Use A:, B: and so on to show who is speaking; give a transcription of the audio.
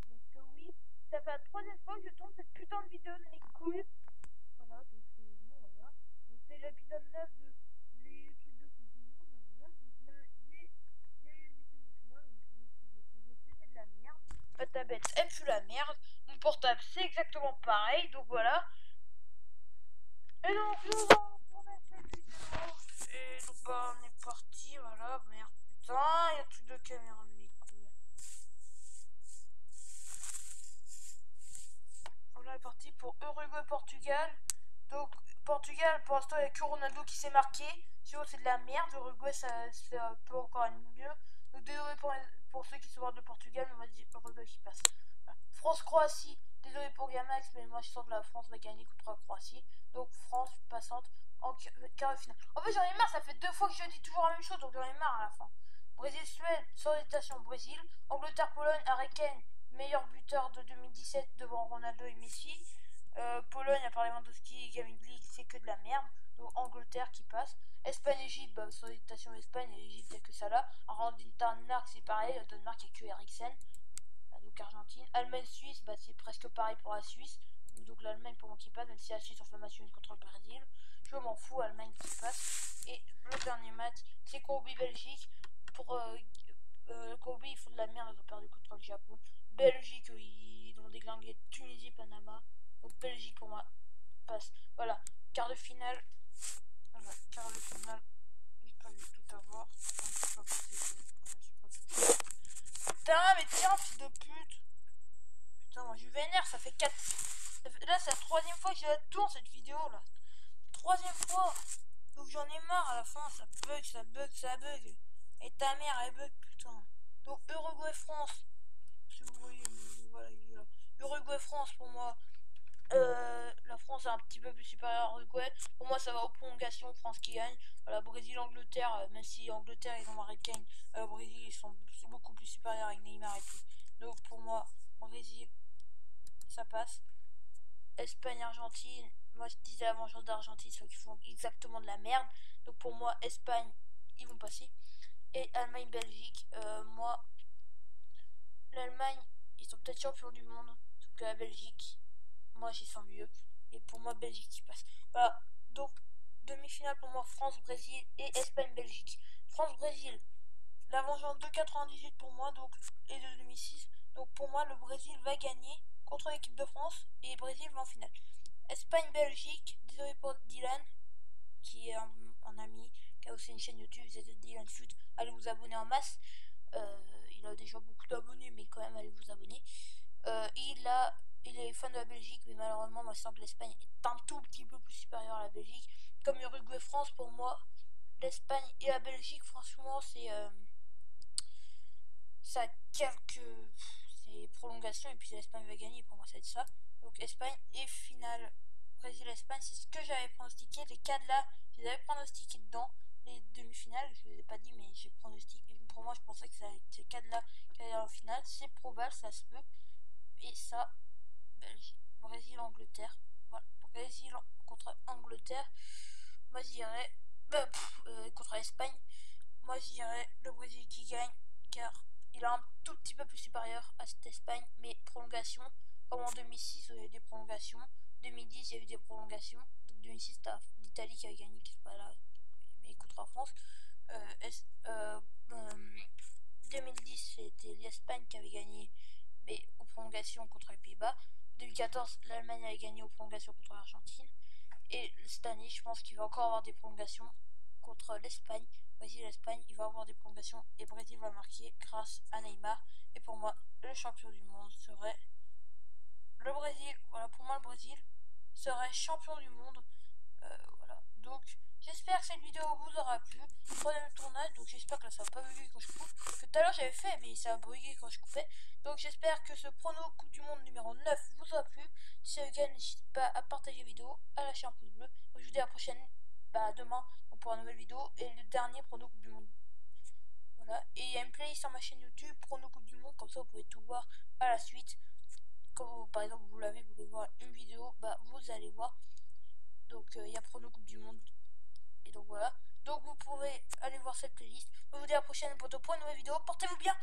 A: parce que oui, ça fait la troisième fois que je tourne cette putain de vidéo de mes couilles. Voilà, donc c'est bon, voilà. Donc c'est l'épisode 9 de les trucs de Coupe du Monde, là, voilà. Donc là, les huitièmes de finale, donc sur le site de Peugeot, c'est de la merde. Ma tablette, elle pue la merde. Mon portable, c'est exactement pareil, donc voilà. Et donc, je vais tourner cette vidéo. Et donc, bah, on est parti, voilà. Merde, putain, il y a tout de caméra de mes couilles. On est parti pour Uruguay-Portugal. Donc, Portugal, pour l'instant, il n'y a que Ronaldo qui s'est marqué. Sinon, c'est de la merde. Uruguay, ça peut encore aller mieux. Donc, désolé pour ceux qui se voient de Portugal, mais on va dire Uruguay qui passe. Voilà. France-Croatie, désolé pour Gamax, mais moi je sens que la France va gagner contre la Croatie. Donc, France passante en quart de finale. En fait, j'en ai marre, ça fait 2 fois que je dis toujours la même chose, donc j'en ai marre à la fin. Brésil-Suède, sans hésitation, Brésil. Angleterre-Pologne, Harry Kane, meilleur buteur de 2017 devant Ronaldo et Messi. Pologne, à part Lewandowski et Gavin Glick, c'est que de la merde. Donc Angleterre qui passe. Espagne-Égypte, bah, sans hésitation Espagne, et Égypte, il n'y a que ça là. Danemark, c'est pareil. Danemark, il n'y a que Eriksen. Bah, donc Argentine. Allemagne-Suisse, bah, c'est presque pareil pour la Suisse. Donc l'Allemagne pour moi qui passe, même si la Suisse en fait match nul contre le Brésil. Je m'en fous, Allemagne qui passe. Et le dernier match, c'est Colombie-Belgique. Pour Colombie, ils font de la merde, ils ont perdu contre le Japon. Belgique, ils ont déglingué Tunisie, Panama. Donc Belgique pour moi passe. Voilà, quart de finale. Voilà, quart de finale. J'ai pas vu tout avoir. Putain, mais tiens, fils de pute. Putain, moi je vénère, ça fait 4. Là, c'est la troisième fois que je la tourne cette vidéo là. Troisième fois. Donc j'en ai marre à la fin, ça bug, ça bug, ça bug. Et ta mère, elle bug, putain. Donc Uruguay-France. Si vous voyez, voilà, il est là. Uruguay-France pour moi. La France est un petit peu plus supérieure à Uruguay. Pour moi, ça va aux prolongations. France qui gagne. Voilà, Brésil-Angleterre. Même si Angleterre, ils ont Harry Kane. Brésil, ils sont beaucoup plus supérieurs avec Neymar et tout. Donc pour moi, Brésil, ça passe. Espagne-Argentine. Moi, je disais la vengeance d'Argentine, ceux qui font exactement de la merde. Donc pour moi, Espagne, ils vont passer. Et Allemagne-Belgique. Moi, l'Allemagne, ils sont peut-être champions du monde. Sauf que la Belgique, moi j'y sens mieux. Et pour moi, Belgique qui passe. Voilà. Donc, demi-finale pour moi, France-Brésil et Espagne-Belgique. France-Brésil, la vengeance de 98 pour moi, donc, et de 2006. Donc pour moi, le Brésil va gagner contre l'équipe de France et le Brésil va en finale. Espagne-Belgique, désolé pour Dylan, qui est un ami, qui a aussi une chaîne YouTube, c'est Dylan Foot. Allez vous abonner en masse. Il a déjà beaucoup d'abonnés, mais quand même, allez vous abonner. Il est fan de la Belgique, mais malheureusement, moi, je sens que l'Espagne est un tout petit peu plus supérieure à la Belgique. Comme Uruguay-France, pour moi, l'Espagne et la Belgique, franchement, ça a quelques prolongations, et puis l'Espagne va gagner, pour moi, ça va être ça. Donc, Espagne et finale Brésil-Espagne, c'est ce que j'avais pronostiqué. Les cas là, je les avais pronostiqués dedans. Les demi-finales, je ne les ai pas dit, mais j'ai pronostiqué. Pour moi, je pensais que ces cas là qui allaient en finale. C'est probable, ça se peut. Et ça, Belgique, Brésil-Angleterre. Voilà, Brésil contre Angleterre. Moi, je dirais. Contre l'Espagne. Moi, je dirais le Brésil qui gagne, car il est un tout petit peu plus supérieur à cette Espagne. Mais prolongation, comme en 2006, il y a eu des prolongations. 2010, il y a eu des prolongations. Donc 2006, c'était l'Italie qui avait gagné, qui n'est pas là, mais contre la France. 2010, c'était l'Espagne qui avait gagné, mais aux prolongations contre les Pays-Bas. 2014, l'Allemagne avait gagné aux prolongations contre l'Argentine. Et cette année, je pense qu'il va encore avoir des prolongations contre l'Espagne. Brésil-Espagne, il va avoir des prolongations et Brésil va marquer grâce à Neymar. Et pour moi, le champion du monde serait le Brésil. Voilà, pour moi, le Brésil serait champion du monde. Voilà, donc j'espère que cette vidéo vous aura plu. Troisième tournage, donc j'espère que là ça va pas bugger quand je coupe. Que tout à l'heure j'avais fait, mais ça a bugué quand je coupais. Donc j'espère que ce prono Coupe du Monde numéro 9 vous a plu. Si c'est le cas, n'hésitez pas à partager la vidéo, à lâcher un pouce bleu. Je vous dis à la prochaine, demain pour une nouvelle vidéo et le dernier prono Coupe du Monde. Voilà, et il y a une playlist sur ma chaîne YouTube prono Coupe du Monde, comme ça vous pouvez tout voir à la suite. Quand vous, par exemple vous voulez voir une vidéo, vous allez voir. Donc il y a prono Coupe du Monde. Et donc voilà. Donc vous pouvez aller voir cette playlist. Je vous dis à la prochaine pour une nouvelle vidéo. Portez-vous bien.